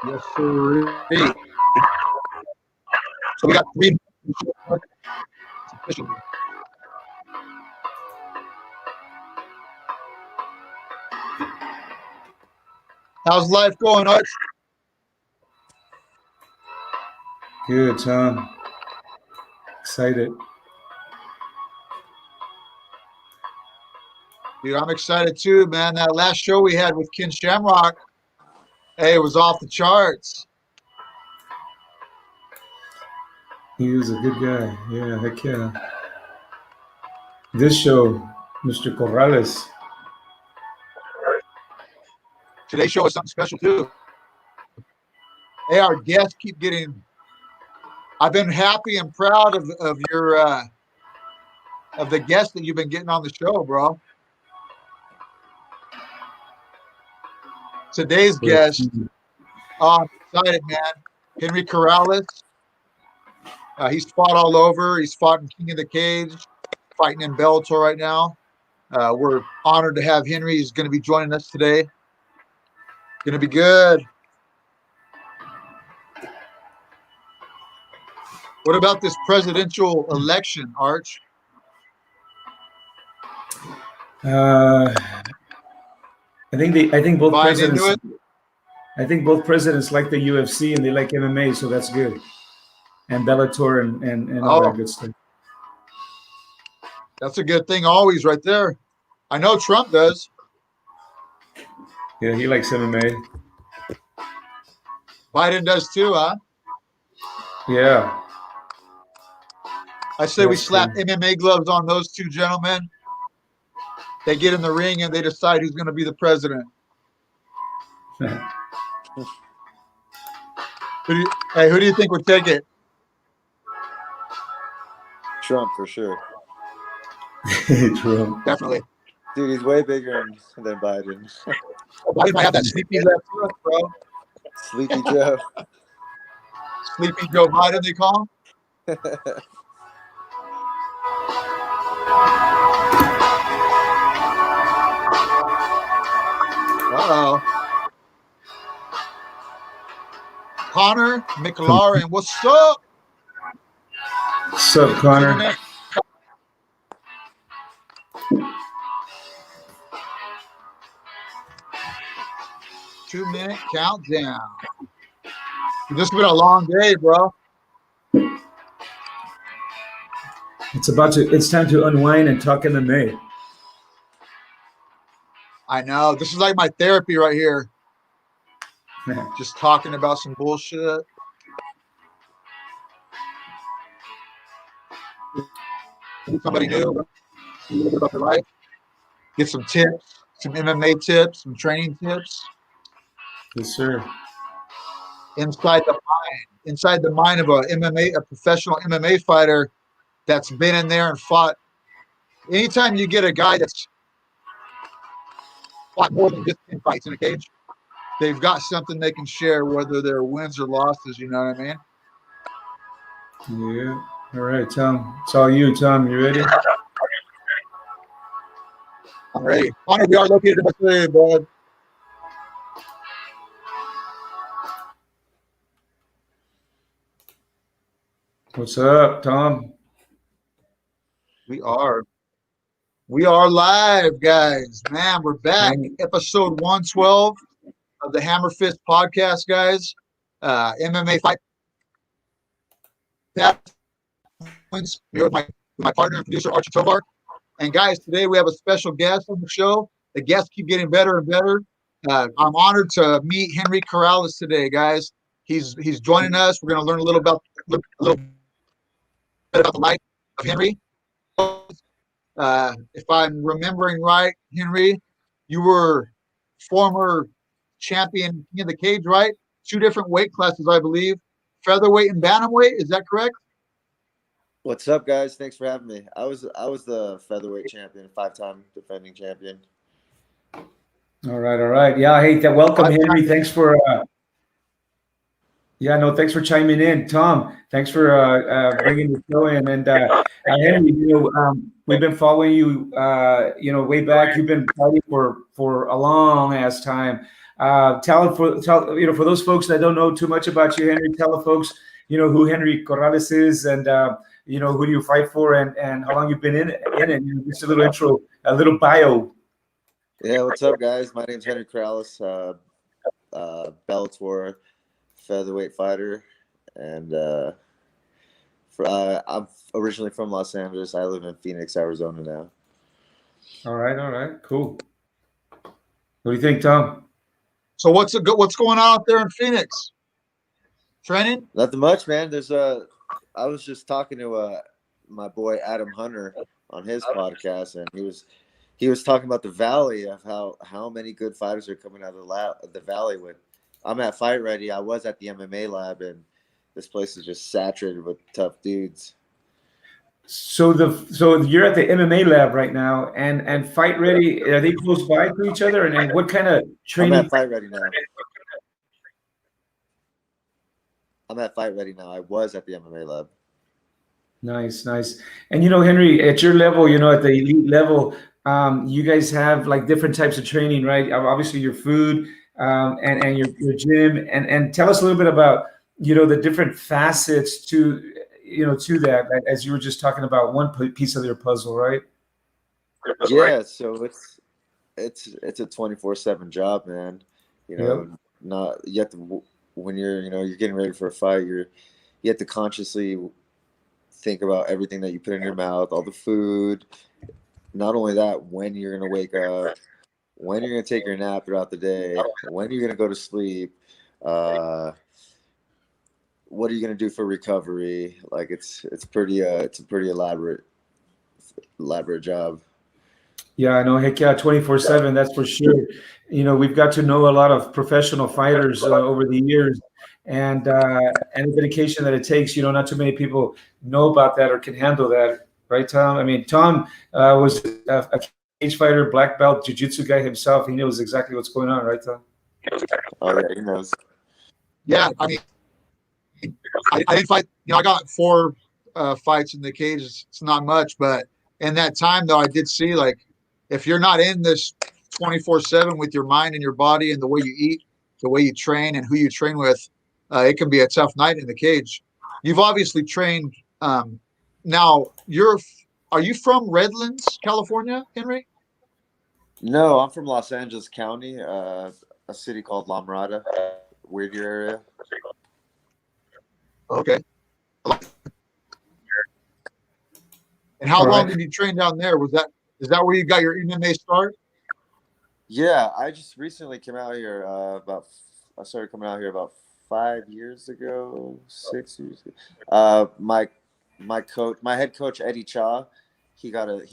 Yes, sir. So we got 3 officially. How's life going, Arch? Good, Tom. Excited. Dude, I'm excited too, man. That last show we had with Ken Shamrock, hey, it was off the charts. He was a good guy. Yeah, heck yeah. This show, Mr. Corrales. Today's show is something special too. Hey, our guests keep getting. I've been happy and proud of your of the guests that you've been getting on the show, bro. Today's guest, I'm excited, man. Henry Corrales. He's fought all over. He's fought in King of the Cage, fighting in Bellator right now. We're honored to have Henry. He's going to be joining us today. Going to be good. What about this presidential election, Arch? I think both Buying into presidents. it? I think both presidents like the UFC and they like MMA, so that's good. And Bellator and all that good stuff. That's a good thing always right there. I know Trump does. Yeah, he likes MMA. Biden does too, huh? Yeah. I say we slap MMA gloves on those two gentlemen. They get in the ring and they decide who's going to be the president. Who do you think would take it? Trump for sure. Trump. Definitely. Dude, he's way bigger than Biden. Biden might have that sleepy left foot, bro. Sleepy Joe. Sleepy Joe Biden, they call him. Uh-oh. Connor McLaurin, what's up? What's up, Connor? 2-minute countdown. This has been a long day, bro. It's time to unwind and talk MMA. I know. This is like my therapy right here. Just talking about some bullshit. Somebody new. About their life. Get some tips, some MMA tips, some training tips. Yes, sir. Inside the mind of a professional MMA fighter that's been in there and fought. Anytime you get a guy that's fought more than just 10 fights in a cage, they've got something they can share, whether they're wins or losses. You know what I mean? Yeah. All right, Tom. It's all you, Tom. You ready? I'm ready. Connor, we are located in the city, bud. What's up, Tom? We are live, guys. Man, we're back. Episode 112 of the HAMMERFIST podcast, guys. MMA fight. Points. Here with my partner and producer, Archie Tovar. And guys, today we have a special guest on the show. The guests keep getting better and better. I'm honored to meet Henry Corrales today, guys. He's joining us. We're going to learn a little bit about the life of Henry. If I'm remembering right, Henry, you were former champion in the cage, right? 2 different weight classes, I believe. Featherweight and Bantamweight. Is that correct? What's up, guys? Thanks for having me. I was the featherweight champion, 5-time defending champion. All right. Yeah, hey, welcome, Henry. Thanks for thanks for chiming in. Tom, thanks for bringing the show in. And Henry, we've been following you, way back. You've been fighting for a long ass time. For those folks that don't know too much about you, Henry, tell the folks, who Henry Corrales is, and who do you fight for, and how long you've been in it. Just a little intro, a little bio. Yeah, what's up, guys? My name's Henry Corrales, Bellator featherweight fighter, and I'm originally from Los Angeles. I live in Phoenix, Arizona now. All right, cool. What do you think, Tom? So what's going on out there in Phoenix? Training? Nothing much, man. I was just talking to my boy Adam Hunter on his podcast, and he was talking about the Valley, of how many good fighters are coming out of the Valley. I'm at Fight Ready. I was at the MMA lab, and this place is just saturated with tough dudes. So you're at the MMA lab right now, and Fight Ready, are they close by to each other? And what kind of training? I'm at Fight Ready now. I was at the MMA lab. Nice. And Henry, at your level, at the elite level, you guys have like different types of training, right? Obviously your food, and your gym, and tell us a little bit about the different facets to that, as you were just talking about one piece of your puzzle, right? Yeah, so it's a 24/7 job, man. Not you have to, when you're getting ready for a fight, you have to consciously think about everything that you put in your mouth, all the food. Not only that, when you're going to wake up, when you're going to take your nap throughout the day, when you're going to go to sleep, what are you going to do for recovery? Like it's a pretty elaborate job. Yeah, I know. Heck yeah, 24/7. That's for sure. We've got to know a lot of professional fighters over the years, and the dedication that it takes. Not too many people know about that or can handle that, right, Tom? I mean, Tom was a cage fighter, black belt, jiu-jitsu guy himself. He knows exactly what's going on, right, Tom? Oh yeah, he knows. Yeah, I mean, I didn't fight. I got 4 fights in the cage. It's not much, but in that time, though, I did see, like, if you're not in this 24/7 with your mind and your body and the way you eat, the way you train, and who you train with, it can be a tough night in the cage. You've obviously trained. Now, are you from Redlands, California, Henry? No, I'm from Los Angeles County, a city called La Mirada, Whittier area. Okay. And how long did you train down there? Is that where you got your MMA start? Yeah, I just recently came out here. I started coming out here about 5 years ago, 6 years ago. My head coach Eddie Cha, he got a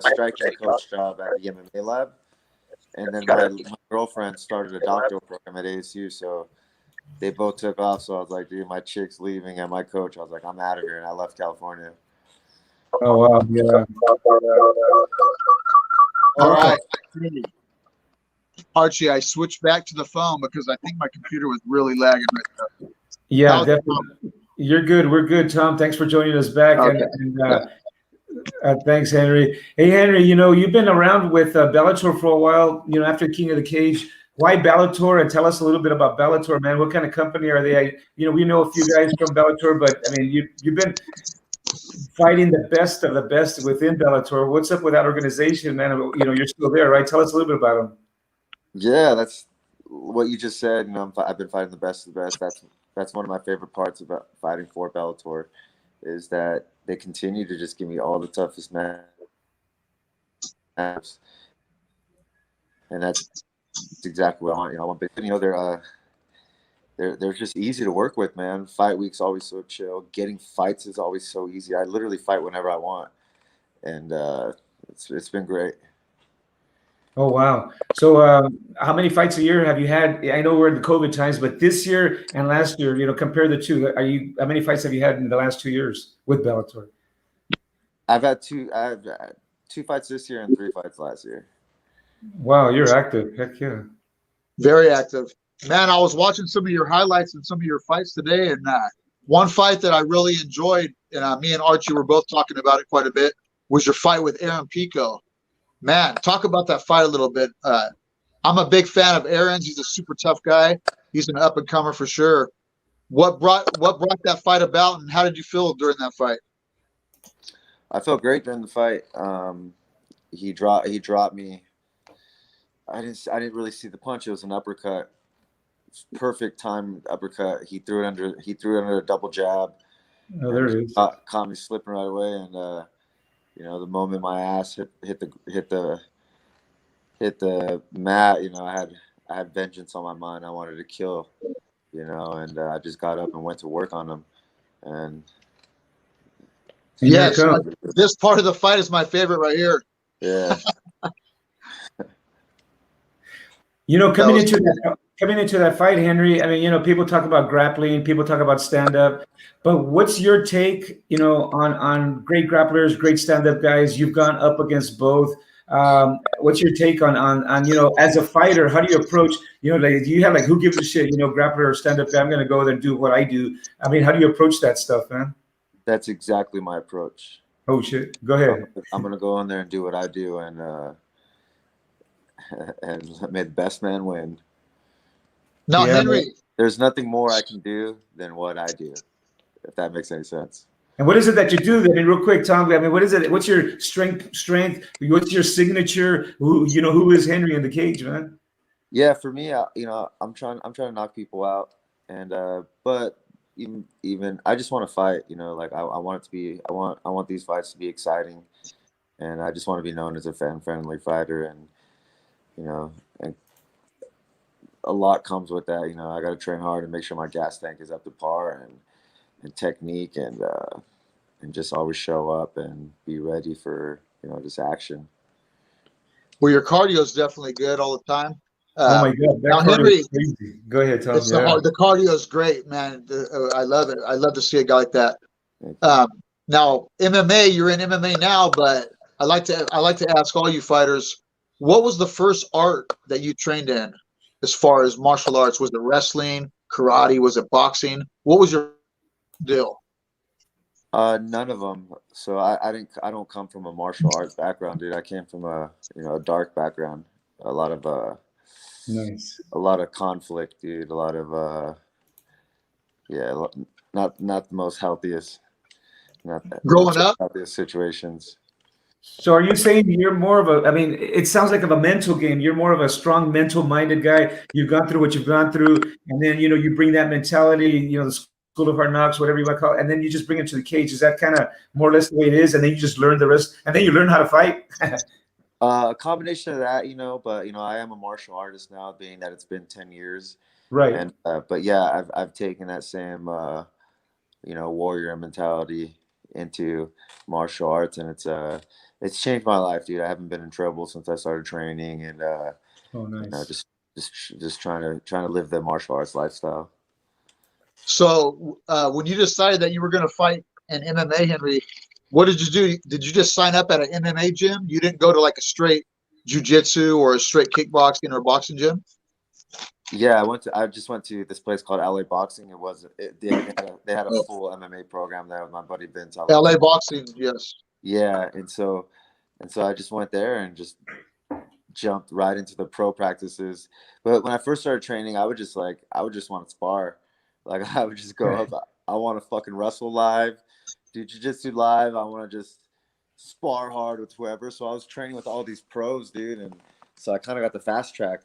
striking coach job at the MMA lab, and then my girlfriend started a doctoral program at ASU, so they both took off. So I was like, dude, my chick's leaving, and my coach, I was like, I'm out of here, and I left California. Oh wow, yeah. All right, Archie, I switched back to the phone because I think my computer was really lagging right there. Yeah, definitely. You're good. We're good, Tom. Thanks for joining us back. Okay. And thanks, Henry. Hey, Henry, you've been around with Bellator for a while, after King of the Cage. Why Bellator? And tell us a little bit about Bellator, man. What kind of company are they? We know a few guys from Bellator, but I mean, you've been fighting the best of the best within Bellator. What's up with that organization, man? You're still there, right? Tell us a little bit about them. Yeah, that's what you just said. I've been fighting the best of the best. That's one of my favorite parts about fighting for Bellator, is that they continue to just give me all the toughest matches, and that's exactly what I want. They're just easy to work with, man. Fight week's always so chill. Getting fights is always so easy. I literally fight whenever I want, and it's been great. Oh, wow. So how many fights a year have you had? I know we're in the COVID times, but this year and last year, compare the two. How many fights have you had in the last 2 years with Bellator? I've had 2 fights this year and 3 fights last year. Wow, you're active. Heck yeah. Very active. Man, I was watching some of your highlights and some of your fights today, and one fight that I really enjoyed, and me and Archie were both talking about it quite a bit, was your fight with Aaron Pico. Man, talk about that fight a little bit. I'm a big fan of Aaron's. He's a super tough guy. He's an up and comer for sure. What brought that fight about, and how did you feel during that fight? I felt great during the fight. He dropped me. I didn't really see the punch. It was an uppercut. Perfect time uppercut. He threw it under a double jab. Oh, there it is. Caught me slipping right away, and the moment my ass hit the mat, I had vengeance on my mind. I wanted to kill, and I just got up and went to work on him. And yes, this part of the fight is my favorite right here. Yeah. Coming into that fight, Henry, I mean, people talk about grappling, people talk about stand-up, but what's your take, on great grapplers, great stand-up guys? You've gone up against both. What's your take on as a fighter, how do you approach, do you have who gives a shit, grappler or stand-up guy? I'm going to go there and do what I do. I mean, how do you approach that stuff, man? That's exactly my approach. Oh shit. Go ahead. I'm going to go in there and do what I do, and may the best man win. Now, yeah, Henry, there's nothing more I can do than what I do, if that makes any sense. And what is it that you do? I mean, real quick, Tom. I mean, what is it? What's your strength? What's your signature? Who is Henry in the cage, man? Yeah, for me, I'm trying to knock people out, and but even I just want to fight. I want it to be. I want these fights to be exciting, and I just want to be known as a fan-friendly fighter, and and a lot comes with that. I got to train hard and make sure my gas tank is up to par, and technique, and just always show up and be ready for just action. Well, your cardio is definitely good all the time. Oh my God! Now, Henry, go ahead, Tom. The cardio is great, man. I love it. I love to see a guy like that. Now, MMA, you're in MMA now, but I like to ask all you fighters, what was the first art that you trained in, as far as martial arts? Was it wrestling, karate? Was it boxing? What was your deal? None of them. So I don't come from a martial arts background, dude. I came from a dark background. A lot of nice. A lot of conflict, dude. A lot of not the most healthiest. Growing up, healthiest situations. So are you saying you're more of I mean, it sounds like of a mental game. You're more of a strong mental-minded guy. You've gone through what you've gone through, and then, you bring that mentality, the school of hard knocks, whatever you want to call it, and then you just bring it to the cage. Is that kind of more or less the way it is? And then you just learn the rest, and then you learn how to fight? A combination of that, but, I am a martial artist now, being that it's been 10 years. Right. And, but yeah, I've taken that same, warrior mentality into martial arts, and it's changed my life, dude. I haven't been in trouble since I started training, and oh, nice. Just trying to live the martial arts lifestyle. So when you decided that you were going to fight in MMA, Henry, what did you do? Did you just sign up at an MMA gym? You didn't go to a straight jiu-jitsu or a straight kickboxing or boxing gym? Yeah, I just went to this place called LA Boxing. They had a full MMA program there with my buddy Vince. LA Boxing, yes. Yeah, and so I just went there and just jumped right into the pro practices. But when I first started training, I would just want to spar. I would just go up. I want to fucking wrestle live, do jiu-jitsu live. I want to just spar hard with whoever. So I was training with all these pros, dude, and so I kind of got the fast track.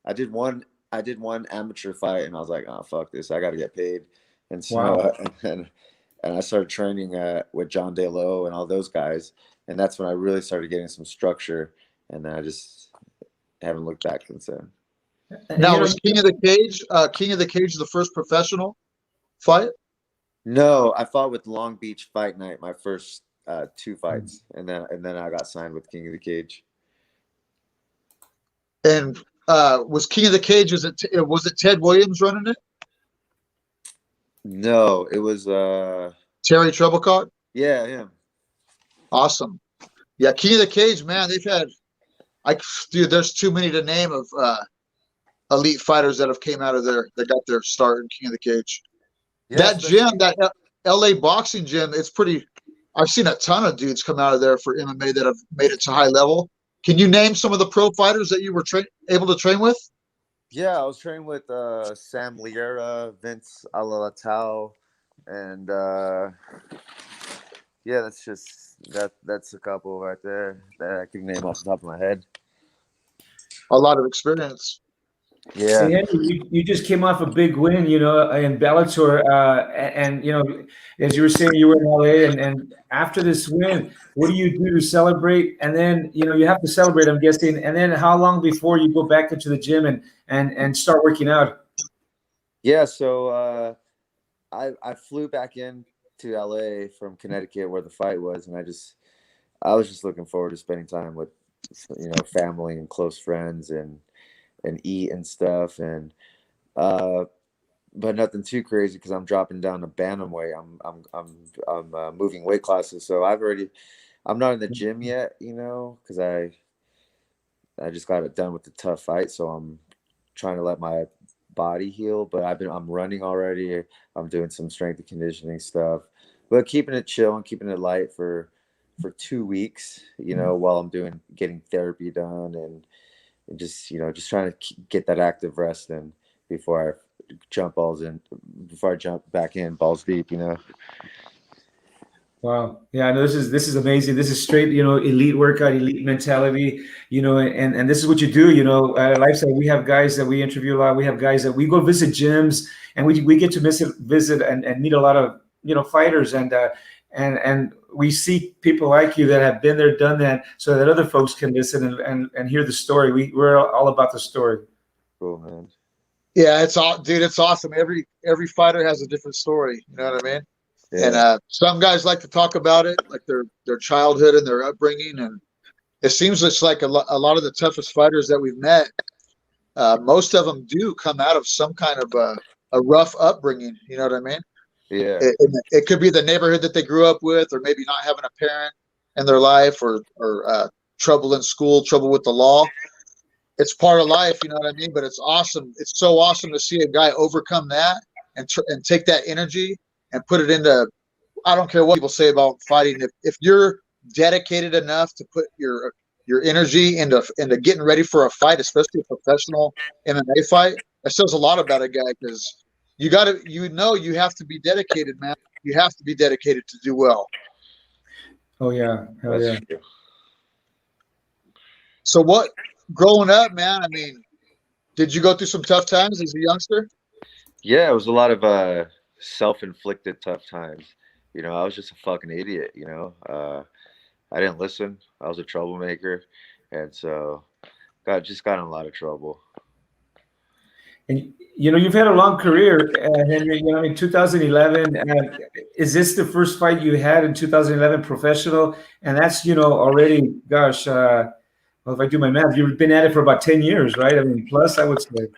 I did one amateur fight, and I was like, oh, fuck this. I got to get paid. And so, wow. and I started training with John DeLo and all those guys. And that's when I really started getting some structure. And then I just haven't looked back since then. Now, was King of the Cage the first professional fight? No, I fought with Long Beach Fight Night, my first 2 fights. And then I got signed with King of the Cage. And was King of the Cage, was it Ted Williams running it? No, it was Terry Treblecock? Yeah, him. Awesome. Yeah, King of the Cage, man, they've had there's too many to name of elite fighters that have came out of there that got their start in King of the Cage. Yeah, that gym, that LA Boxing gym, it's pretty. I've seen a ton of dudes come out of there for MMA that have made it to high level. Can you name some of the pro fighters that you were able to train with? Yeah, I was training with Sam Liera, Vince Alalatau, and yeah, that's a couple right there that I can name off the top of my head. A lot of experience. Yeah. Hey, Henry, you just came off a big win, you know, in Bellator, and you know, as you were saying, you were in LA, and after this win, what do you do to celebrate? And then, you know, you have to celebrate, I'm guessing. And then, how long before you go back into the gym and start working out? Yeah, so I flew back in to LA from Connecticut where the fight was, and I was just looking forward to spending time with, you know, family and close friends and eat and stuff, and but nothing too crazy because I'm dropping down to bantamweight. I'm moving weight classes, so I'm not in the gym yet, you know, because I just got it done with the tough fight, so I'm trying to let my body heal. But I'm running already. I'm doing some strength and conditioning stuff, but keeping it chill and keeping it light for 2 weeks, you know, while I'm getting therapy done and just, you know, just trying to get that active rest in before I jump back in balls deep, you know. Wow. Yeah, I know this is amazing. This is straight, you know, elite workout, elite mentality, you know, and this is what you do, you know, at Lifestyle. We have guys that we interview a lot. We have guys that we go visit gyms, and we get to visit and meet a lot of, you know, fighters, and we see people like you that have been there, done that, so that other folks can listen and hear the story. We're all about the story. Cool, man. Yeah, dude, it's awesome. Every fighter has a different story. You know what I mean? Yeah. And some guys like to talk about it, like their childhood and their upbringing. And it seems it's like a lot of the toughest fighters that we've met, most of them do come out of some kind of a rough upbringing. You know what I mean? Yeah. It could be the neighborhood that they grew up with, or maybe not having a parent in their life, or trouble in school, trouble with the law. It's part of life, you know what I mean? But it's awesome. It's so awesome to see a guy overcome that and take that energy and put it into, I don't care what people say about fighting. If you're dedicated enough to put your energy into getting ready for a fight, especially a professional MMA fight, that says a lot about a guy, because you have to be dedicated, man. You have to be dedicated to do well. Oh yeah. Hell yeah. True. So growing up, man, I mean, did you go through some tough times as a youngster? Yeah, it was a lot of self-inflicted tough times. You know, I was just a fucking idiot, you know. I didn't listen. I was a troublemaker, and so got in a lot of trouble. And you know, you've had a long career, Henry. You know, in 2011, is this the first fight you had in 2011 professional? And that's, you know, already, gosh, well, if I do my math, you've been at it for about 10 years, right? I mean, plus, I would say.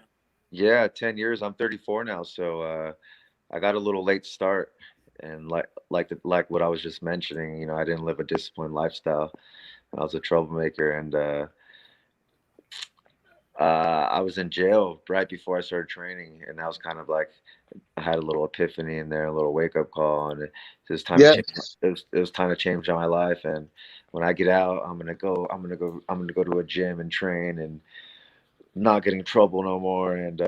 Yeah, 10 years. I'm 34 now, so I got a little late start, and like what I was just mentioning, you know, I didn't live a disciplined lifestyle. I was a troublemaker, and I was in jail right before I started training, and that was kind of like I had a little epiphany in there, a little wake up call, and it was time. Yes. It was time to change my life. And when I get out, I'm gonna go to a gym and train and not get in trouble no more. And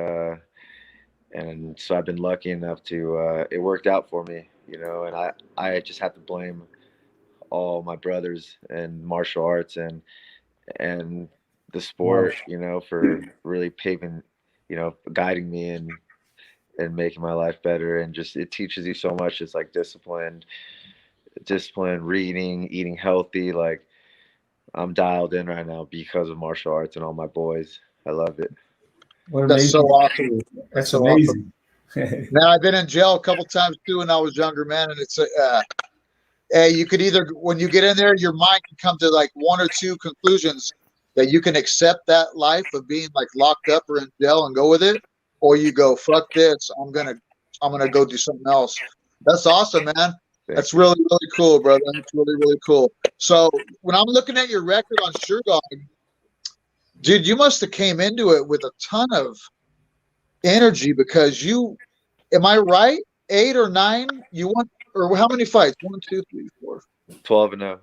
so I've been lucky enough to it worked out for me, you know. And I just have to blame all my brothers and martial arts and the sport, you know, for really paving, you know, guiding me and making my life better. And just, it teaches you so much. It's like discipline, reading, eating healthy. Like, I'm dialed in right now because of martial arts and all my boys. I love it. That's so awesome. That's so amazing. Awesome. Now, I've been in jail a couple times too when I was younger, man, and it's you could either, when you get in there, your mind can come to like one or two conclusions, that you can accept that life of being like locked up or in jail and go with it, or you go, fuck this, I'm gonna go do something else. That's awesome, man. That's really, really cool, brother. That's really, really cool. So when I'm looking at your record on SureDog, dude, you must have came into it with a ton of energy, because am I right? 8 or 9 you won, or how many fights? 1, 2, 3, 4. 12-0.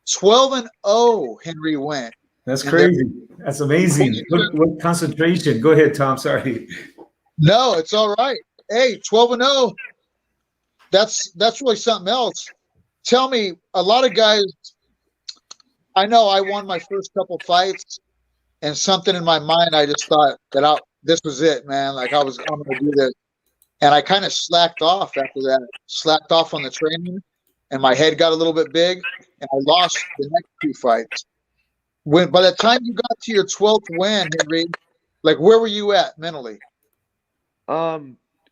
12-0 Henry went. That's crazy. That's amazing. What concentration. Go ahead, Tom. Sorry. No, it's all right. Hey, 12-0. That's really something else. Tell me, a lot of guys, I know I won my first couple fights, and something in my mind, I just thought that this was it, man. Like I'm going to do this. And I kind of slacked off after that, slacked off on the training, and my head got a little bit big, and I lost the next 2 fights. By the time you got to your 12th win, Henry, like where were you at mentally?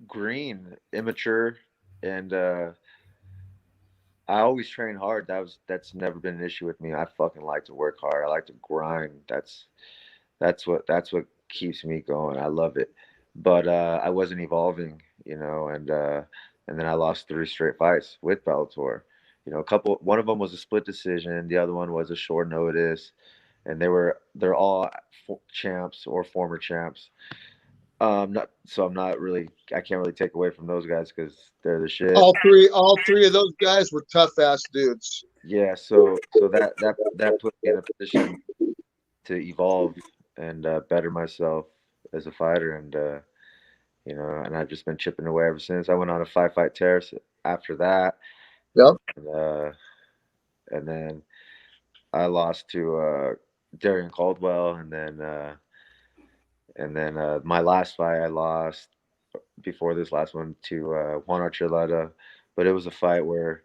Green, immature, and I always train hard. That's never been an issue with me. I fucking like to work hard. I like to grind. That's what keeps me going. I love it. But I wasn't evolving, and then I lost 3 straight fights with Bellator. One of them was a split decision, the other one was a short notice, and they're all champs or former champs. I can't really take away from those guys because they're the shit. All three of those guys were tough ass dudes. Yeah, so that put me in a position to evolve and better myself as a fighter, and and I've just been chipping away ever since. I went on a 5-fight tear after that. Yep. And then I lost to Darian Caldwell, and then my last fight I lost before this last one to Juan Archuleta, but it was a fight where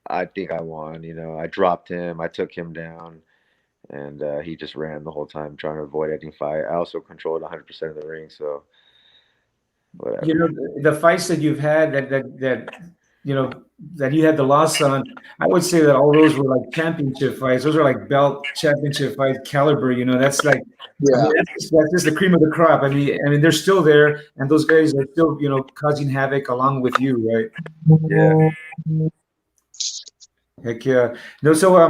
I think I won. I dropped him, I took him down, and he just ran the whole time trying to avoid any fight. I also controlled 100% of the ring, so whatever. The fights that you've had that you had the loss on, I would say that all those were like championship fights. Those are like belt championship fight caliber. That's like, yeah. That's just the cream of the crop. I mean, they're still there, and those guys are still, causing havoc along with you, right? Yeah. Heck yeah. No, so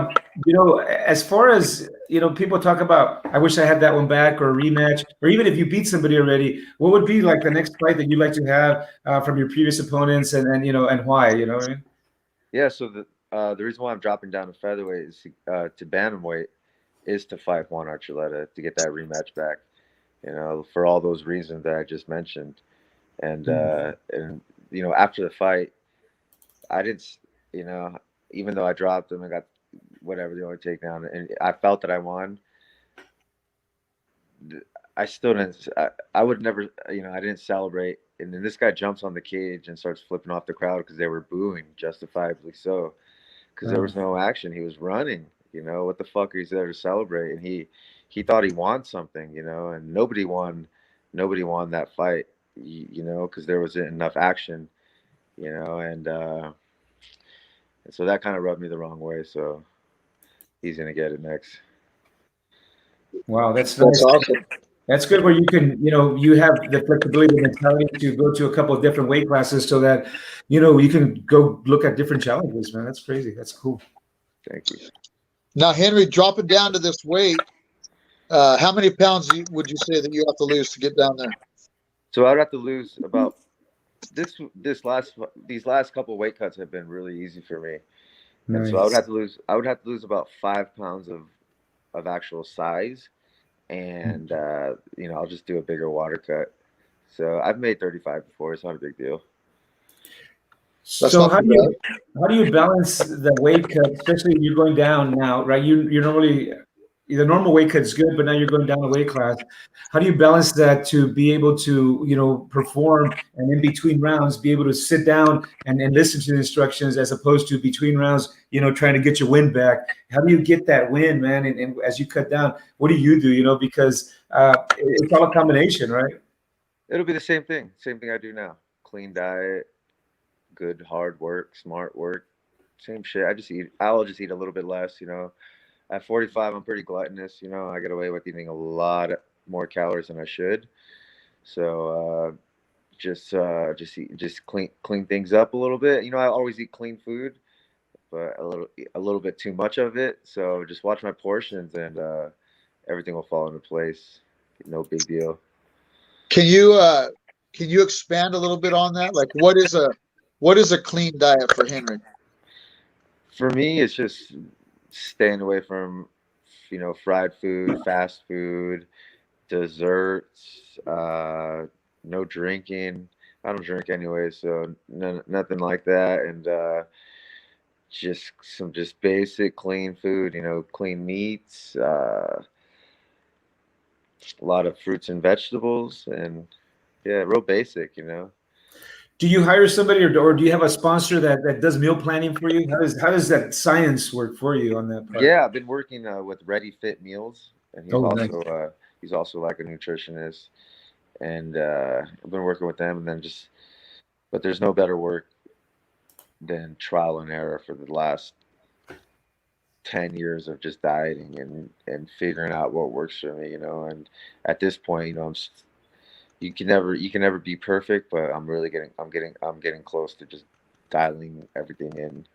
as far as people talk about, I wish I had that one back, or a rematch, or even if you beat somebody already, what would be like the next fight that you'd like to have from your previous opponents, and and why? You know what I mean? Yeah. So the reason why I'm dropping down to featherweight is to bantamweight is to fight Juan Archuleta to get that rematch back. For all those reasons that I just mentioned, and after the fight, I didn't, even though I dropped him, I got whatever the only takedown, and I felt that I won. I still didn't. I would never. I didn't celebrate. And then this guy jumps on the cage and starts flipping off the crowd because they were booing, justifiably so, because there was no action. He was running. What the fuck are you there to celebrate? And he thought he won something. And nobody won that fight. Because there wasn't enough action. And so that kind of rubbed me the wrong way. So he's gonna get it next. Wow, that's awesome. That's good where you can, you have the flexibility and mentality to go to a couple of different weight classes so that, you can go look at different challenges, man. That's crazy. That's cool. Thank you. Now, Henry, drop it down to this weight. How many pounds would you say that you have to lose to get down there? So I'd have to lose about these last couple of weight cuts have been really easy for me. Nice. And so I would have to lose about 5 pounds of actual size, and I'll just do a bigger water cut. So I've made 35 before. It's not a big deal. So how do you balance the weight cut, especially if you're going down now, right? You're normally, the normal weight cut is good, but now you're going down a weight class. How do you balance that to be able to, perform, and in between rounds, be able to sit down and listen to the instructions, as opposed to between rounds, trying to get your wind back? How do you get that win, man? And as you cut down, what do you do, because it's all a combination, right? It'll be the same thing I do now. Clean diet, good hard work, smart work, same shit. I'll just eat a little bit less, At 45, I'm pretty gluttonous. I get away with eating a lot more calories than I should. So just clean things up a little bit. I always eat clean food, but a little bit too much of it. So just watch my portions, and everything will fall into place. No big deal. Can you expand a little bit on that? Like, what is a clean diet for Henry? For me, it's just staying away from you know, fried food, fast food, desserts, no drinking. I don't drink anyway, so nothing like that. And just some just basic clean food, you know, clean meats, a lot of fruits and vegetables, and yeah, real basic, you know. Do you hire somebody, or do you have a sponsor that does meal planning for you? How does that science work for you on that part? Yeah, I've been working with Ready Fit Meals, and Oh, nice. he's also like a nutritionist, and I've been working with them, and then just, but there's no better work than trial and error for the last 10 years of just dieting and figuring out what works for me, you know. And at this point, you know, you can never be perfect, but I'm getting close to just dialing everything in,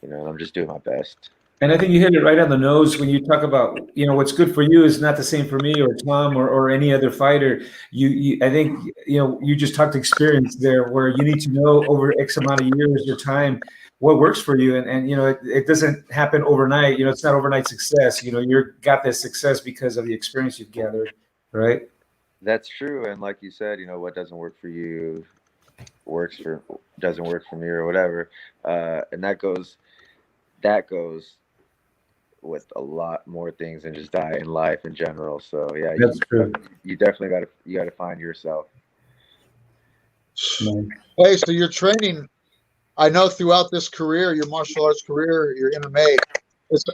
you know, and I'm just doing my best. And I think you hit it right on the nose when you talk about, what's good for you is not the same for me or Tom or any other fighter. I think, you just talked experience there where you need to know over X amount of years or time what works for you. And it doesn't happen overnight. It's not overnight success. You've got this success because of the experience you've gathered, right? That's true. And like you said, you know, what doesn't work for you doesn't work for me or whatever. And that goes with a lot more things than just diet and life in general. So yeah, That's true. you definitely gotta find yourself. Hey, so you're training. I know throughout this career, your martial arts career, your MMA,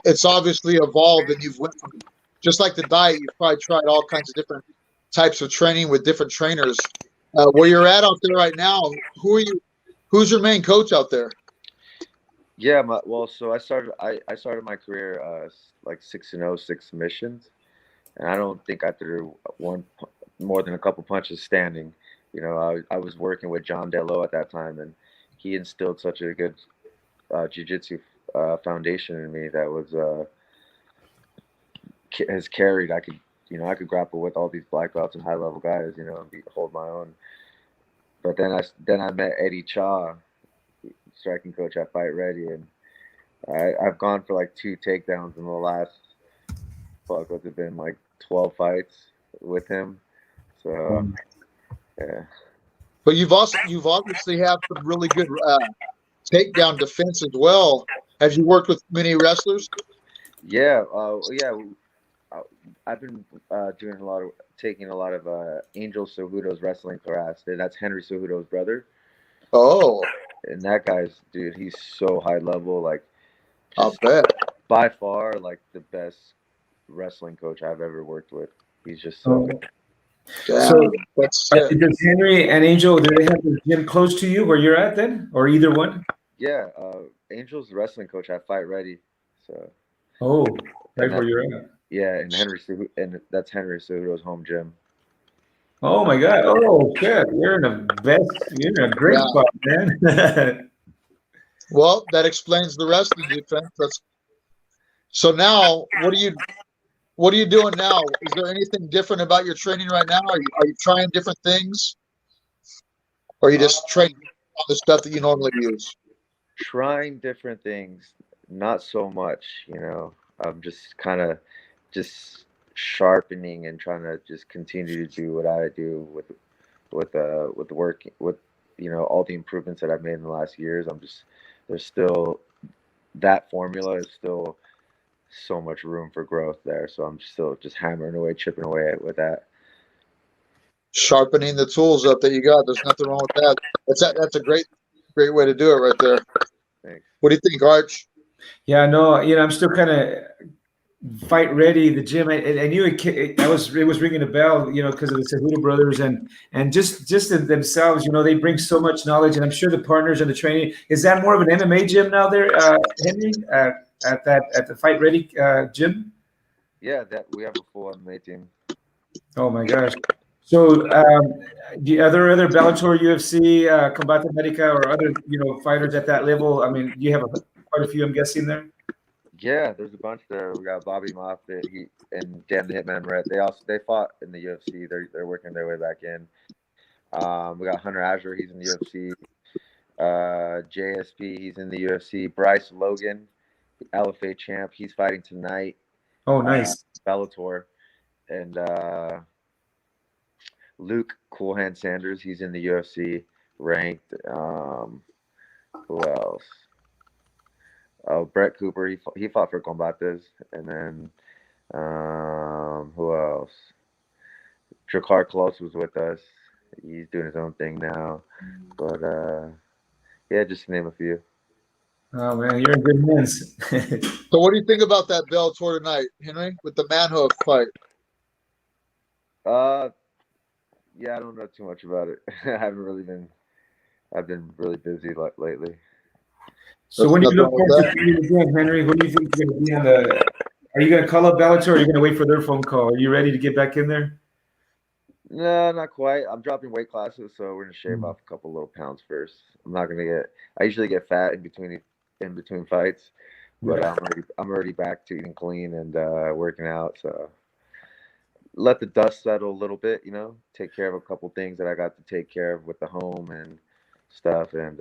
it's obviously evolved, and you've went from, just like the diet, you've probably tried all kinds of different types of training with different trainers. Where you're at out there right now, who's your main coach out there? Yeah, so I started my career like 6-0, 6 submissions, and I don't think I threw one more than a couple punches standing. You know, I was working with John Dello at that time, and he instilled such a good jiu-jitsu foundation in me that was has carried. I could grapple with all these black belts and high level guys, you know, and hold my own. But then I met Eddie Cha, striking coach at Fight Ready, and I've gone for like 2 takedowns in the last, what's it been, like 12 fights with him. So yeah. But you've obviously have some really good takedown defense as well. Have you worked with many wrestlers? Yeah, I've been taking a lot of Angel Cejudo's wrestling class. That's Henry Cejudo's brother. Oh, and that guy's, dude, he's so high level, like, I'll bet. By far, like, the best wrestling coach I've ever worked with. He's just so good. Yeah, so does Henry and Angel, do they have the gym close to you where you're at then, or either one? Yeah, Angel's the wrestling coach at Fight Ready. So. Right where you're at. Yeah, and that's Henry Cejudo's home gym. Oh my God! Oh shit! You're in a great spot, man. Well, that explains the rest of the defense. So now, what are you doing now? Is there anything different about your training right now? Are you trying different things, or are you just training on the stuff that you normally use? Trying different things, not so much. You know, I'm just kind of just sharpening and trying to just continue to do what I do with the work, with, you know, all the improvements that I've made in the last years. There's still, that formula is still so much room for growth there. So I'm still just hammering away, chipping away with that. Sharpening the tools up that you got. There's nothing wrong with that. That's a great way to do it right there. Thanks. What do you think, Arch? Yeah, no, I'm still kind of Fight Ready, the gym. I knew it was ringing a bell, because of the Cejudo brothers and just themselves. They bring so much knowledge, and I'm sure the partners and the training. Is that more of an MMA gym now there, Henry, at the Fight Ready gym? Yeah, that we have a full MMA team. Oh my gosh! So, are there other Bellator, UFC, Combate America, or other fighters at that level? I mean, you have quite a few, I'm guessing there. Yeah, there's a bunch there. We got Bobby Moffitt, and Dan the Hitman Red. They fought in the UFC. They're working their way back in. We got Hunter Azure. He's in the UFC. JSP. He's in the UFC. Bryce Logan, LFA champ. He's fighting tonight. Oh, nice. Bellator, and Luke Cool Hand Sanders. He's in the UFC, ranked. Who else? Oh, Brett Cooper. He fought for Combates, and then who else? Drakkar Close was with us. He's doing his own thing now, but yeah, just to name a few. Oh man, you're in good hands. So, what do you think about that Bellator tonight, Henry, with the Manhoef fight? Yeah, I don't know too much about it. I've been really busy lately. So when do you look forward to seeing it again, Henry? Who do you think is going to be on the? Are you going to call up Bellator, or are you going to wait for their phone call? Are you ready to get back in there? No, not quite. I'm dropping weight classes, so we're gonna shave off a couple little pounds first. I'm not gonna get. I usually get fat in between fights, but I'm already back to eating clean and working out. So let the dust settle a little bit, take care of a couple things that I got to take care of with the home and stuff, and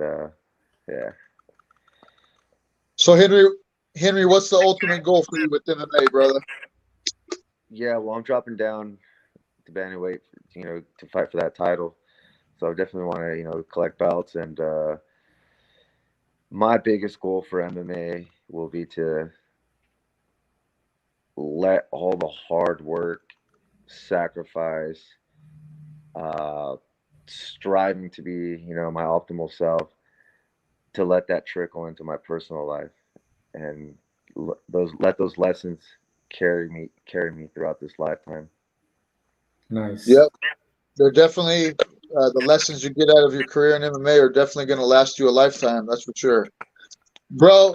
yeah. So Henry, what's the ultimate goal for you with MMA, brother? Yeah, well, I'm dropping down to bantamweight, to fight for that title. So I definitely want to, collect belts. And my biggest goal for MMA will be to let all the hard work, sacrifice, striving to be, my optimal self, to let that trickle into my personal life, and let those lessons carry me throughout this lifetime. Nice. Yep. They're definitely the lessons you get out of your career in MMA are definitely going to last you a lifetime. That's for sure, bro.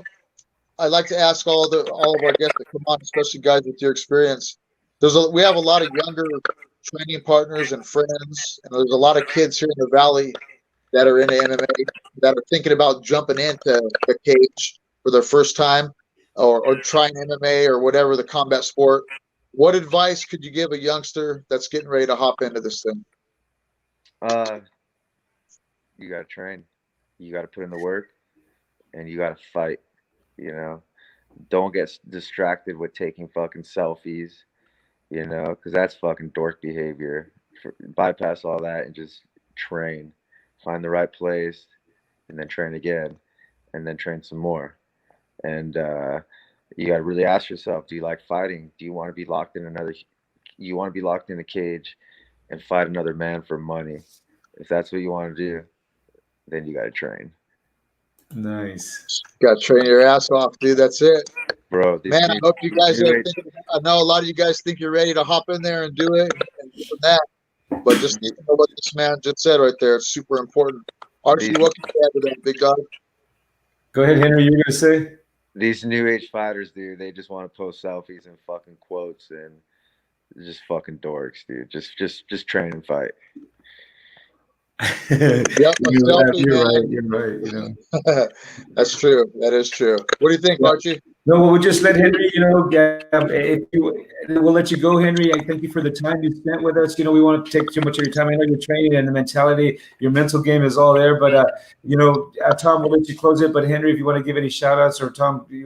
I'd like to ask all of our guests that come on, especially guys with your experience. We have a lot of younger training partners and friends, and there's a lot of kids here in the Valley that are into MMA that are thinking about jumping into the cage for their first time, or trying MMA or whatever the combat sport. What advice could you give a youngster that's getting ready to hop into this thing? You got to train. You got to put in the work, and you got to fight. Don't get distracted with taking fucking selfies, because that's fucking dork behavior. Bypass all that and just train. Find the right place, and then train again, and then train some more. And you got to really ask yourself, do you like fighting? Do you want to be locked in a cage and fight another man for money? If that's what you want to do, then you got to train. Nice. Got to train your ass off, dude. That's it, bro. Man, I hope you guys are thinking. I know a lot of you guys think you're ready to hop in there and do it and do that, but just know what this man just said right there. It's super important. Archie, what can you add to that, big guy? Go ahead, Henry. You're gonna say? These new age fighters, dude, they just want to post selfies and fucking quotes, and just fucking dorks, dude. Just train and fight. Yep, you're right. That's true. That is true. What do you think, Archie? No, we'll just let Henry, we'll let you go, Henry. I thank you for the time you spent with us. We won't take too much of your time. I know your training and the mentality, your mental game is all there. But, Tom, we'll let you close it. But, Henry, if you want to give any shout-outs, or Tom, Henry,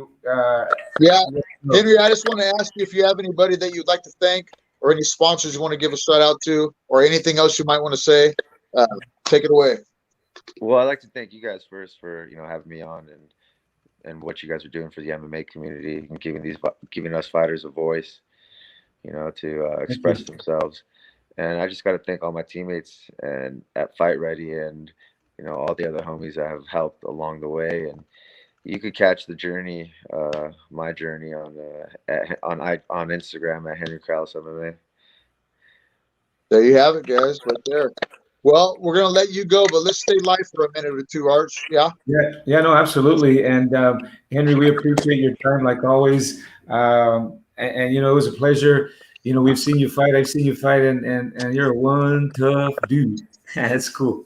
I just want to ask you if you have anybody that you'd like to thank, or any sponsors you want to give a shout-out to, or anything else you might want to say. Take it away. Well, I'd like to thank you guys first for having me on and what you guys are doing for the MMA community and giving us fighters a voice, to express themselves. And I just got to thank all my teammates and at Fight Ready and all the other homies that have helped along the way. And you could catch the journey, my journey on Instagram at Henry Corrales MMA. There you have it, guys, right there. Well, we're going to let you go, but let's stay live for a minute or two, Arch. Yeah? Yeah, no, absolutely. And Henry, we appreciate your time like always. And it was a pleasure. We've seen you fight. I've seen you fight, and you're one tough dude. That's cool.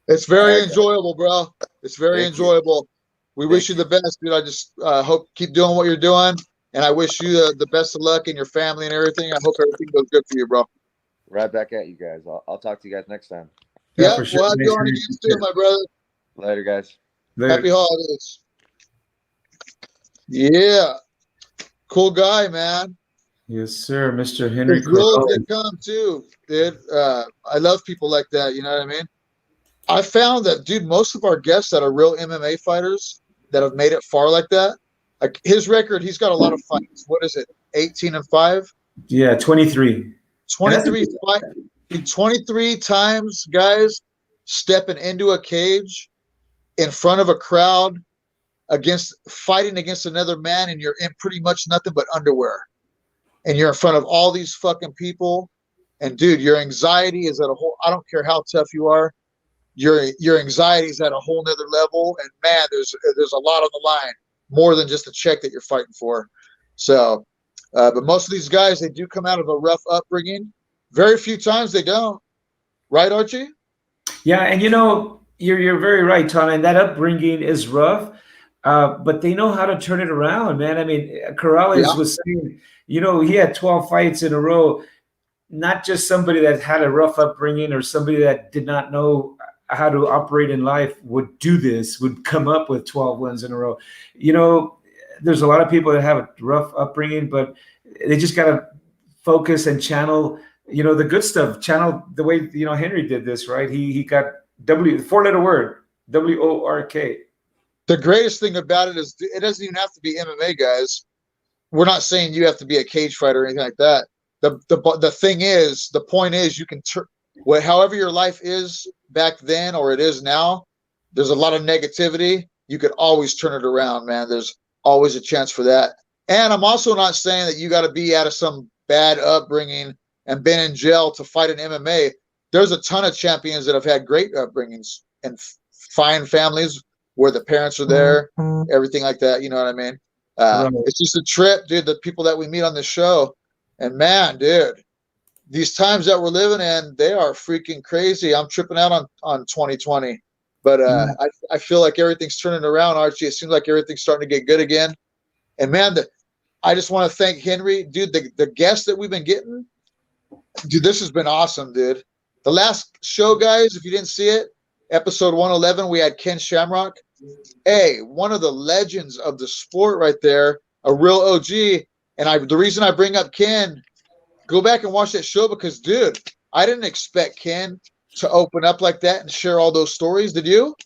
It's very enjoyable, bro. It's very enjoyable. We wish you the best, dude. I just hope keep doing what you're doing, and I wish you the best of luck in your family and everything. I hope everything goes good for you, bro. Right back at you guys. I'll talk to you guys next time. Yeah, for sure. We'll have you on again soon, my brother. Later, guys. Later. Happy holidays. Yeah. Cool guy, man. Yes, sir, Mr. Henry As real as Corrales. they come too, dude. I love people like that. You know what I mean? I found that, dude, most of our guests that are real MMA fighters that have made it far like that, like his record, he's got a lot of fights. What is it? 18-5? Yeah, 23. And that's 23 fight, 23 times, guys, stepping into a cage in front of a crowd fighting against another man, and you're in pretty much nothing but underwear. And you're in front of all these fucking people. And dude, your anxiety is at a whole, I don't care how tough you are, your anxiety is at a whole nother level. And man, there's a lot on the line, more than just a check that you're fighting for. So, but most of these guys, they do come out of a rough upbringing. Very few times they don't. Right, Archie? Yeah, and you're very right, Tom. And that upbringing is rough, but they know how to turn it around, man. I mean, Corrales was saying, he had 12 fights in a row. Not just somebody that had a rough upbringing or somebody that did not know how to operate in life would do this, would come up with 12 wins in a row. There's a lot of people that have a rough upbringing, but they just got to focus and channel, the good stuff, channel the way, Henry did this, right? He got four-letter word, WORK. The greatest thing about it is it doesn't even have to be MMA, guys. We're not saying you have to be a cage fighter or anything like that. The thing is, the point is, you can however your life is back then or it is now, there's a lot of negativity. You could always turn it around, man. There's always a chance for that. And I'm also not saying that you got to be out of some bad upbringing and been in jail to fight in MMA. There's a ton of champions that have had great upbringings and fine families where the parents are there, everything like that. You know what I mean? Right. It's just a trip, dude. The people that we meet on this show, and man, dude, these times that we're living in, they are freaking crazy. I'm tripping out on 2020, but I feel like everything's turning around, Archie. It seems like everything's starting to get good again. And man, I just want to thank Henry, dude. The guests that we've been getting, dude, this has been awesome, dude. The last show, guys, if you didn't see it, episode 111, we had Ken Shamrock. Hey, one of the legends of the sport right there, a real OG. And the reason I bring up Ken, go back and watch that show because, dude, I didn't expect Ken to open up like that and share all those stories. Did you?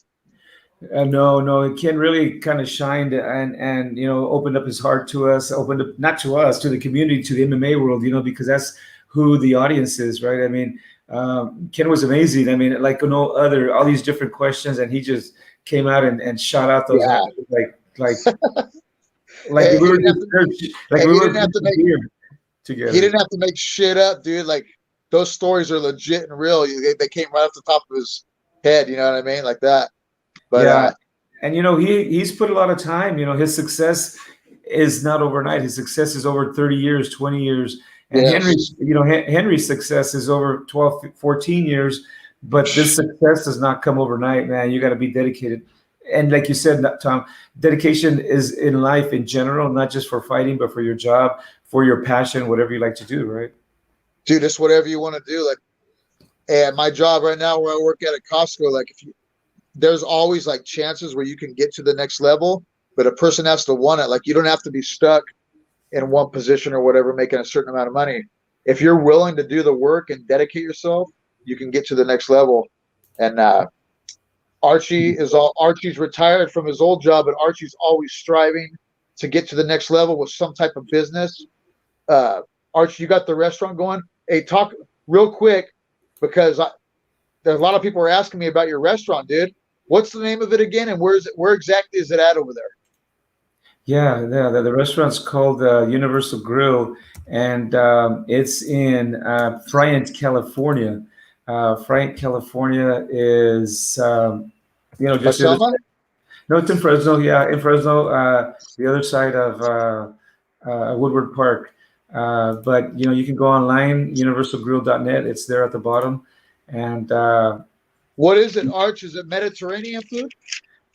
No. Ken really kind of shined and opened up his heart to us, opened up not to us, to the community, to the MMA world, because that's who the audience is, right? I mean, Ken was amazing. I mean, like no other, all these different questions, and he just came out and shot out those answers like Hey, we were together. He didn't have to make shit up, dude. Like those stories are legit and real. They came right off the top of his head. You know what I mean? Like that. But yeah, and he's put a lot of time. His success is not overnight. His success is over 30 years, 20 years. And yes. Henry's success is over 12, 14 years. But this success does not come overnight, man. You got to be dedicated. And like you said, Tom, dedication is in life in general, not just for fighting, but for your job, for your passion, whatever you like to do, right? Dude, it's whatever you want to do. Like, and my job right now where I work at Costco, like there's always like chances where you can get to the next level, but a person has to want it. Like you don't have to be stuck in one position or whatever, making a certain amount of money. If you're willing to do the work and dedicate yourself, you can get to the next level. And Archie's retired from his old job, but Archie's always striving to get to the next level with some type of business. Archie, you got the restaurant going. Hey, talk real quick because there's a lot of people are asking me about your restaurant, dude. What's the name of it again, and where exactly is it at over there? Yeah. The restaurant's called Universal Grill, and it's in Bryant, California. Bryant, California is just no, it's in Fresno. Yeah, in Fresno, the other side of Woodward Park. But you can go online, universalgrill.net. It's there at the bottom. And what is it, Arch? Is it Mediterranean food?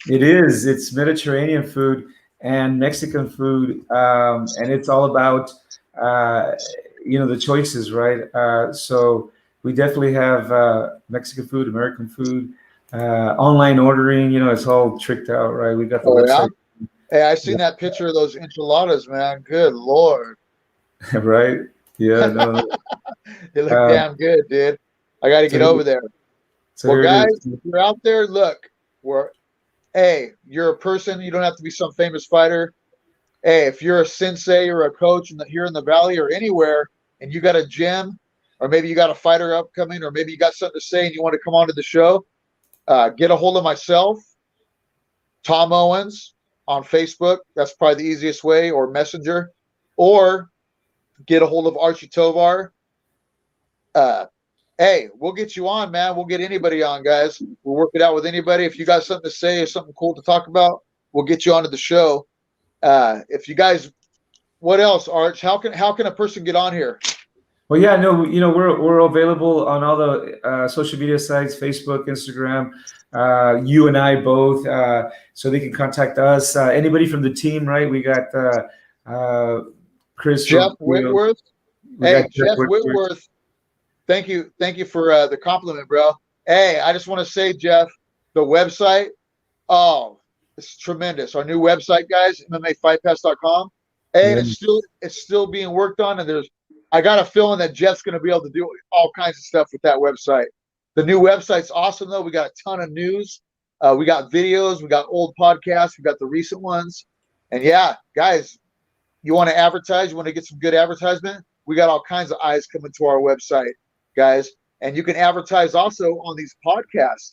It is. It's Mediterranean food and Mexican food, and it's all about the choices, right? So we definitely have Mexican food, American food, online ordering. It's all tricked out, right? We got the website. Yeah? Hey, I seen that picture of those enchiladas, man. Good Lord. Right? Yeah, no. They look damn good, dude. I got to get over there. So Well, here it guys, is. if you're out there, look, hey, you're a person. You don't have to be some famous fighter. Hey, if you're a sensei or a coach here in the Valley or anywhere, and you got a gym, or maybe you got a fighter upcoming, or maybe you got something to say and you want to come on to the show, get a hold of myself, Tom Owens, on Facebook. That's probably the easiest way, or Messenger, or get a hold of Archie Tovar. Hey, we'll get you on, man. We'll get anybody on, guys. We'll work it out with anybody. If you got something to say or something cool to talk about, we'll get you onto the show. If you guys, what else, Arch? How can a person get on here? Well, yeah, no, we're available on all the social media sites, Facebook, Instagram, you and I both, so they can contact us. Anybody from the team, right? We got Chris. Jeff Whitworth. Hey, Jeff Whitworth. Thank you for the compliment, bro. Hey, I just want to say, Jeff, the website, it's tremendous. Our new website, guys, MMAFightPass.com. Hey, and it's still being worked on, and I got a feeling that Jeff's going to be able to do all kinds of stuff with that website. The new website's awesome, though. We got a ton of news. We got videos. We got old podcasts. We got the recent ones. And yeah, guys, you want to advertise? You want to get some good advertisement? We got all kinds of eyes coming to our website, guys. And you can advertise also on these podcasts.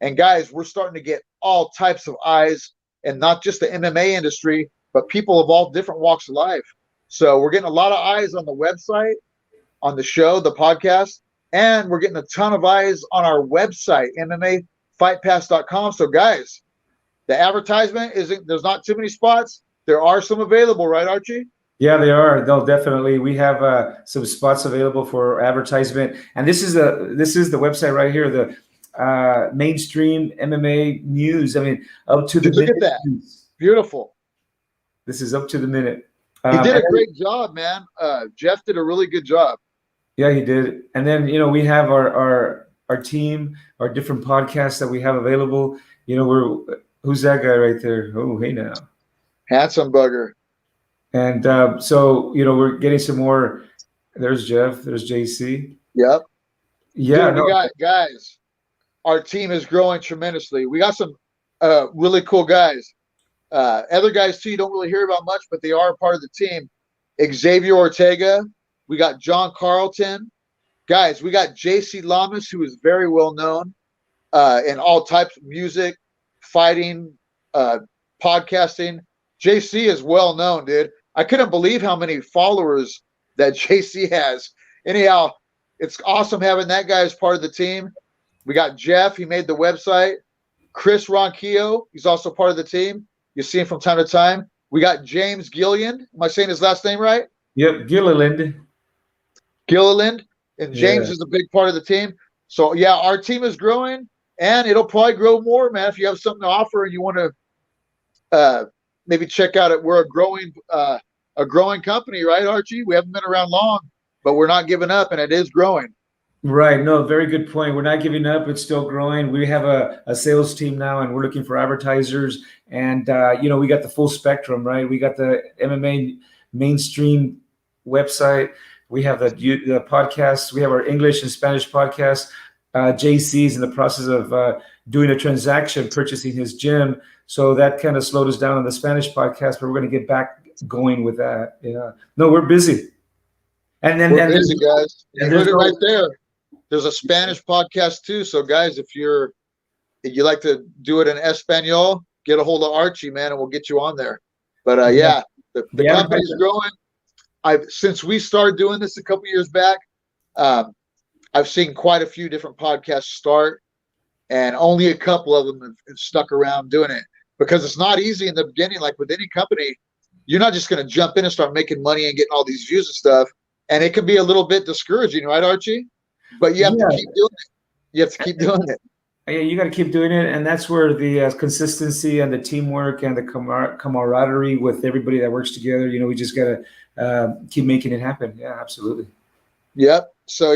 And guys, we're starting to get all types of eyes, and not just the MMA industry, but people of all different walks of life. So we're getting a lot of eyes on the website, on the show, the podcast, and we're getting a ton of eyes on our website, MMAFightPass.com. So guys, the advertisement there's not too many spots. There are some available, right, Archie? Yeah, they are. No, definitely. We have some spots available for advertisement, and this is the website right here, the mainstream MMA news. I mean, up to the minute. Look at that. News. Beautiful. This is up to the minute. He did a great job, man. Jeff did a really good job. Yeah, he did. And then, we have our team, our different podcasts that we have available. Who's that guy right there? Oh, hey now. Handsome bugger. And so, we're getting some more. There's Jeff. There's JC. Yep. Yeah. Dude, we got guys. Our team is growing tremendously. We got some really cool guys. Other guys too, you don't really hear about much, but they are a part of the team. Xavier Ortega. We got John Carlton. Guys, we got JC Lamas, who is very well known in all types of music, fighting, podcasting. JC is well known, dude. I couldn't believe how many followers that JC has. Anyhow, it's awesome having that guy as part of the team. We got Jeff. He made the website. Chris Ronquillo. He's also part of the team. You see him from time to time. We got James Gilliland. Am I saying his last name right? Yep, Gilliland. And James is a big part of the team. So, yeah, our team is growing, and it'll probably grow more, man. If you have something to offer and you want to maybe check out it. We're a growing company, right, Archie? We haven't been around long, but we're not giving up, and it is growing. Right. No, very good point. We're not giving up. It's still growing. We have a sales team now, and we're looking for advertisers. And, we got the full spectrum, right? We got the MMA mainstream website. We have the podcasts. We have our English and Spanish podcasts. JC's in the process of doing a transaction, purchasing his gym. So that kind of slowed us down on the Spanish podcast, but we're going to get back going with that. Yeah. No, we're busy. And then we're busy, guys. You heard it right there. There's a Spanish podcast too. So guys, if you like to do it in Espanol, get a hold of Archie, man, and we'll get you on there. But the company's growing. Since we started doing this a couple years back, I've seen quite a few different podcasts start, and only a couple of them have stuck around doing it, because it's not easy in the beginning. Like with any company, you're not just going to jump in and start making money and getting all these views and stuff. And it can be a little bit discouraging, right, Archie? But you have to keep doing it. You have to keep doing it. Yeah, you got to keep doing it, and that's where the consistency and the teamwork and the camaraderie with everybody that works together. We just got to keep making it happen. Yeah, absolutely. Yep. So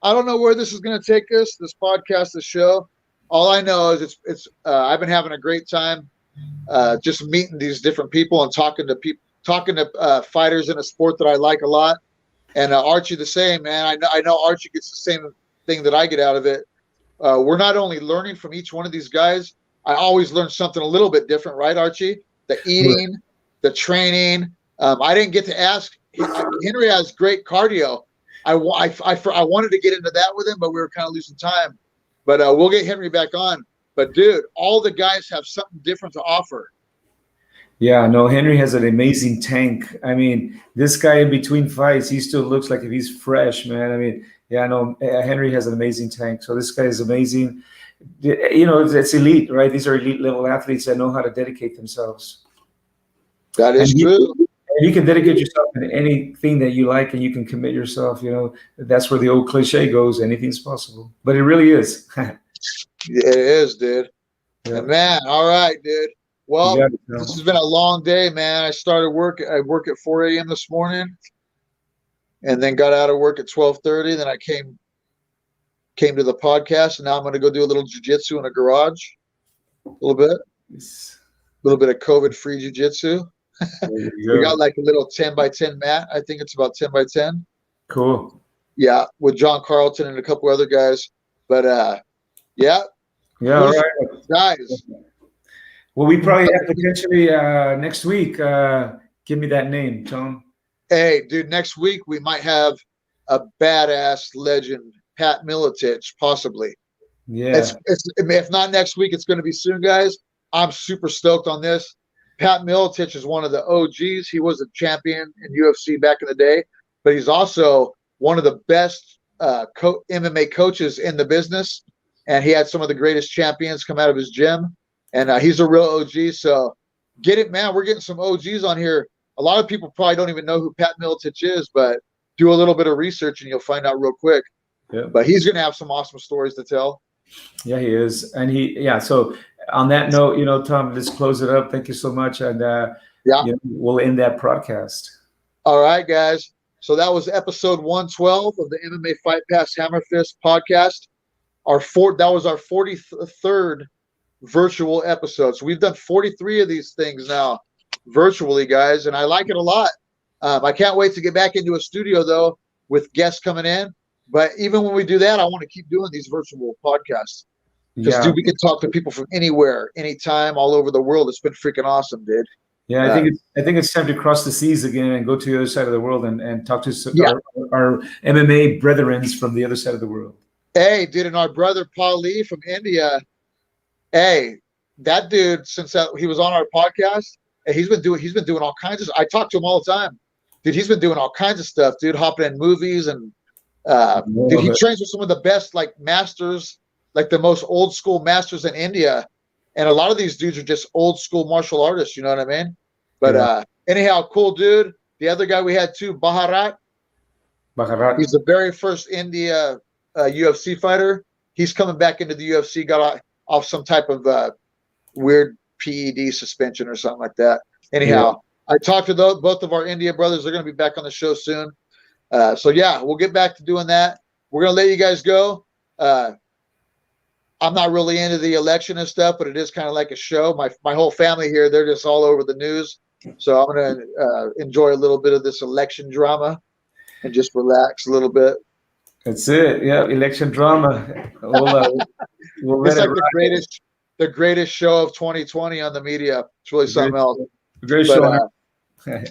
I don't know where this is going to take us. This podcast, this show. All I know is it's. I've been having a great time, just meeting these different people and talking talking to fighters in a sport that I like a lot. And Archie the same, man. I know Archie gets the same thing that I get out of it. We're not only learning from each one of these guys. I always learn something a little bit different, right, Archie? The eating, the training. I didn't get to ask. Henry has great cardio. I wanted to get into that with him, but we were kind of losing time. But we'll get Henry back on. But, dude, all the guys have something different to offer. Yeah, no, Henry has an amazing tank. I mean, this guy in between fights, he still looks like if he's fresh, man. I mean, yeah, no, Henry has an amazing tank. So this guy is amazing. You know, it's elite, right? These are elite level athletes that know how to dedicate themselves. That is true. You can dedicate yourself to anything that you like, and you can commit yourself. You know, that's where the old cliche goes: anything's possible. But it really is. It is, dude. Yeah. Man, all right, dude. Well, this has been a long day, man. I work at 4 a.m. this morning, and then got out of work at 12:30. Then I came to the podcast, and now I'm going to go do a little jiu-jitsu in a garage, a little bit of COVID-free jiu-jitsu. We got like a little 10 by 10 mat. I think it's about 10 by 10. Cool. Yeah, with John Carlton and a couple other guys. But yeah. Yeah, all right. Guys. Well, we probably have potentially next week. Give me that name, Tom. Hey, dude, next week we might have a badass legend, Pat Miletich, possibly. Yeah. If not next week, it's going to be soon, guys. I'm super stoked on this. Pat Miletich is one of the OGs. He was a champion in UFC back in the day, but he's also one of the best MMA coaches in the business, and he had some of the greatest champions come out of his gym, and he's a real OG. So get it, man. We're getting some OGs on here. A lot of people probably don't even know who Pat Miletich is, but do a little bit of research and you'll find out real quick. Yeah. But he's going to have some awesome stories to tell. Yeah, he is. And so on that note, you know, Tom, let's close it up. Thank you so much. And you know, we'll end that broadcast. All right, guys. So that was episode 112 of the MMA Fight Pass HAMMERFIST podcast. That was our 43rd virtual episode. So we've done 43 of these things now virtually, guys, and I like it a lot. I can't wait to get back into a studio, though, with guests coming in. But even when we do that, I want to keep doing these virtual podcasts. Because, dude, we can talk to people from anywhere, anytime, all over the world. It's been freaking awesome, dude. Yeah, I think it's time to cross the seas again and go to the other side of the world and talk to our MMA brethrens from the other side of the world. Hey, dude, and our brother Paul Lee from India. Hey, that dude, since he was on our podcast, he's been doing all kinds of. I talk to him all the time, dude. He's been doing all kinds of stuff, dude. Hopping in movies and dude, he trains with some of the best like masters, like the most old school masters in India. And a lot of these dudes are just old school martial artists, you know what I mean? But anyhow, cool dude. The other guy we had too, Bharat. He's the very first India UFC fighter. He's coming back into the UFC, got off some type of weird PED suspension or something like that. Anyhow, I talked to both of our India brothers. They're going to be back on the show soon. So yeah, we'll get back to doing that. We're going to let you guys go. I'm not really into the election and stuff, but it is kind of like a show. My whole family here, they're just all over the news. So I'm going to enjoy a little bit of this election drama and just relax a little bit. That's it. Yeah, election drama. We'll it's like the greatest show of 2020 on the media. It's really something else. Great show.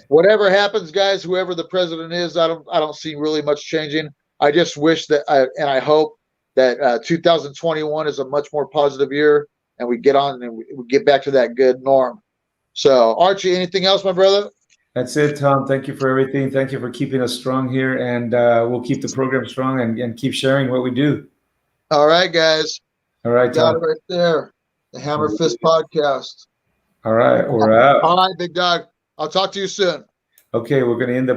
Whatever happens, guys, whoever the president is, I don't see really much changing. I just wish that I hope that 2021 is a much more positive year, and we get on and we get back to that good norm. So, Archie, anything else, my brother? That's it, Tom. Thank you for everything. Thank you for keeping us strong here, and we'll keep the program strong and keep sharing what we do. All right, guys. All right, Tom. Got it right there. The Hammer Fist podcast. All right, we're out. All right, big dog. I'll talk to you soon. Okay, we're going to end the